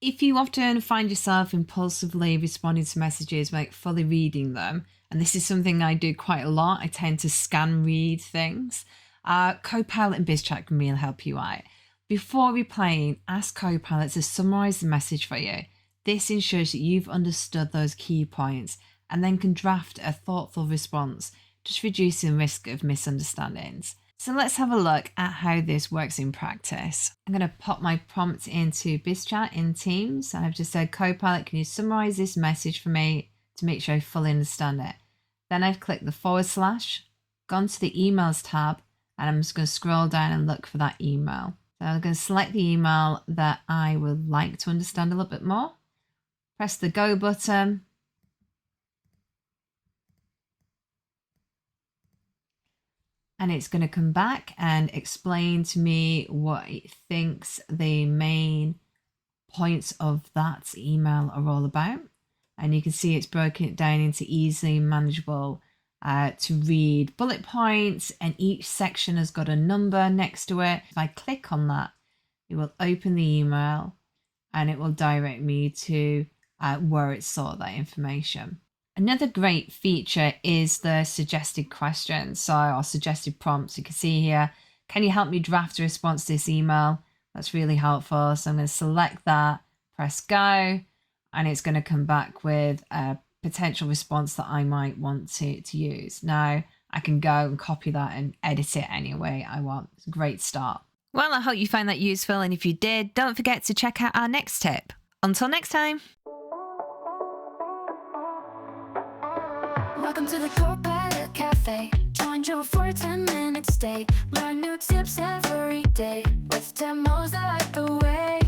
If you often find yourself impulsively responding to messages without fully reading them, and this is something I do quite a lot, I tend to scan read things, Copilot and BizChat can really help you out. Before replying, ask Copilot to summarize the message for you. This ensures that you've understood those key points and then can draft a thoughtful response, just reducing the risk of misunderstandings. So let's have a look at how this works in practice. I'm going to pop my prompt into BizChat in Teams. I've just said, Copilot, can you summarize this message for me to make sure I fully understand it? Then I've clicked the /, gone to the emails tab, and I'm just going to scroll down and look for that email. So I'm going to select the email that I would like to understand a little bit more. Press the go button. And it's going to come back and explain to me what it thinks the main points of that email are all about. And you can see it's broken it down into easily manageable to read bullet points, and each section has got a number next to it. If I click on that, it will open the email and it will direct me to where it saw that information. Another great feature is the suggested questions, or suggested prompts. You can see here, can you help me draft a response to this email? That's really helpful. So I'm going to select that, press go, and it's going to come back with a potential response that I might want to use. Now I can go and copy that and edit it any way I want. It's a great start. Well, I hope you found that useful, and if you did, don't forget to check out our next tip. Until next time. Welcome to the Copilot Cafe. Join Joe for a 10-minute stay. Learn new tips every day with demos that light the way.